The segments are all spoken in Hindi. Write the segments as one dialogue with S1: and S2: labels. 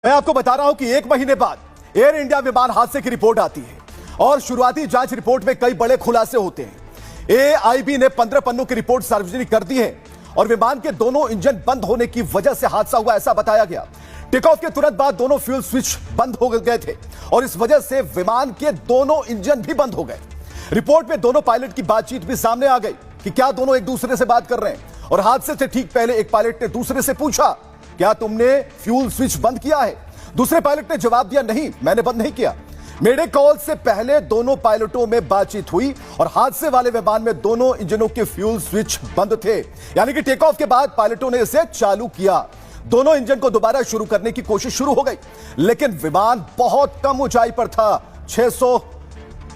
S1: मैं आपको बता रहा हूं कि 1 महीने बाद एयर इंडिया विमान हादसे की रिपोर्ट आती है और शुरुआती जांच रिपोर्ट में कई बड़े खुलासे होते हैं। एआईबी ने 15 पन्नों की रिपोर्ट सार्वजनिक कर दी है और विमान के दोनों इंजन बंद होने की वजह से हादसा हुआ, ऐसा बताया गया। टेक ऑफ के तुरंत बाद दोनों फ्यूल स्विच बंद हो गए थे और इस वजह से विमान के दोनों इंजन भी बंद हो गए। रिपोर्ट में दोनों पायलट की बातचीत भी सामने आ गई कि क्या दोनों एक दूसरे से बात कर रहे हैं और हादसे से ठीक पहले एक पायलट ने दूसरे से पूछा, क्या तुमने फ्यूल स्विच बंद किया है? दूसरे पायलट ने जवाब दिया, नहीं, मैंने बंद नहीं किया। मेरे कॉल से पहले दोनों पायलटों में बातचीत हुई और हादसे वाले विमान में दोनों इंजनों के फ्यूल स्विच बंद थे, यानी कि टेक ऑफ के बाद पायलटों ने इसे चालू किया। दोनों इंजन को दोबारा शुरू करने की कोशिश शुरू हो गई, लेकिन विमान बहुत कम ऊंचाई पर था,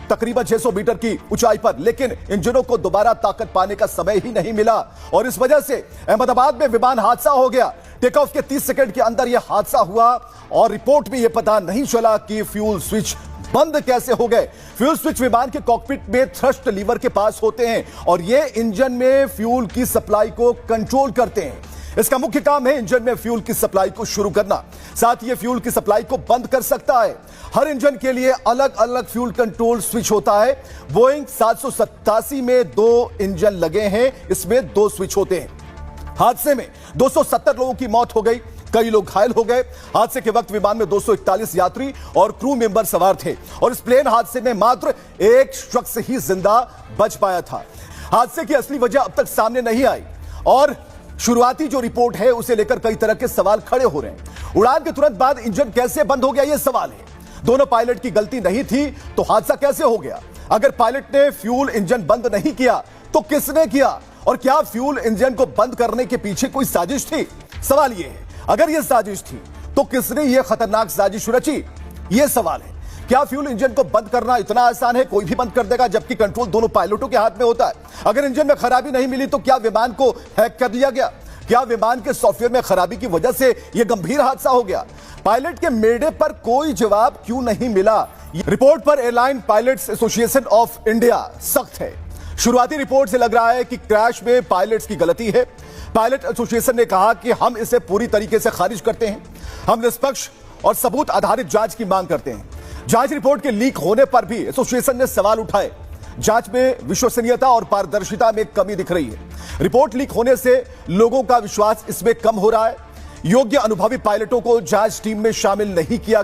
S1: तकरीबन 600 मीटर की ऊंचाई पर, लेकिन इंजनों को दोबारा ताकत पाने का समय ही नहीं मिला और इस वजह से अहमदाबाद में विमान हादसा हो गया। टेक ऑफ के 30 सेकंड के अंदर यह हादसा हुआ और रिपोर्ट में यह पता नहीं चला कि फ्यूल स्विच बंद कैसे हो गए। फ्यूल स्विच विमान के कॉकपिट में थ्रस्ट लीवर के पास होते हैं और यह इंजन में फ्यूल की सप्लाई को कंट्रोल करते हैं। इसका मुख्य काम है इंजन में फ्यूल की सप्लाई को शुरू करना, साथ ही ये फ्यूल की सप्लाई को बंद कर सकता है। हर इंजन के लिए अलग अलग फ्यूल कंट्रोल स्विच होता है। बोइंग 787 में 2 इंजन लगे हैं, इसमें 2 स्विच होते हैं। हादसे में 270 लोगों की मौत हो गई, कई लोग घायल हो गए। हादसे के वक्त विमान में 241 यात्री और क्रू मेंबर सवार थे और इस प्लेन हादसे में मात्र एक शख्स ही जिंदा बच पाया था। हादसे की असली वजह अब तक सामने नहीं आई और शुरुआती जो रिपोर्ट है उसे लेकर कई तरह के सवाल खड़े हो रहे हैं। उड़ान के तुरंत बाद इंजन कैसे बंद हो गया, यह सवाल है। दोनों पायलट की गलती नहीं थी तो हादसा कैसे हो गया? अगर पायलट ने फ्यूल इंजन बंद नहीं किया तो किसने किया? और क्या फ्यूल इंजन को बंद करने के पीछे कोई साजिश थी? सवाल यह है, अगर यह साजिश थी तो किसने यह खतरनाक साजिश रची? यह सवाल है। क्या फ्यूल इंजन को बंद करना इतना आसान है, कोई भी बंद कर देगा, जबकि कंट्रोल दोनों पायलटों के हाथ में होता है? अगर इंजन में खराबी नहीं मिली तो क्या विमान को हैक कर लिया गया? क्या विमान के सॉफ्टवेयर में खराबी की वजह से यह गंभीर हादसा हो गया? पायलट के मेडे पर कोई जवाब क्यों नहीं मिला? रिपोर्ट पर airline pilots association of India सख्त है। शुरुआती रिपोर्ट से लग रहा है कि क्रैश में पायलट्स की गलती है। पायलट एसोसिएशन ने कहा कि हम इसे पूरी तरीके से खारिज करते हैं। हम निष्पक्ष और सबूत आधारित जांच की मांग करते हैं। जांच रिपोर्ट के लीक होने पर भी एसोसिएशन ने सवाल उठाए। जांच में विश्वसनीयता और पारदर्शिता में कमी दिख रही है। रिपोर्ट लीक होने से लोगों का विश्वास इसमें कम हो रहा है। योग्य अनुभवी पायलटों को जांच टीम में शामिल नहीं किया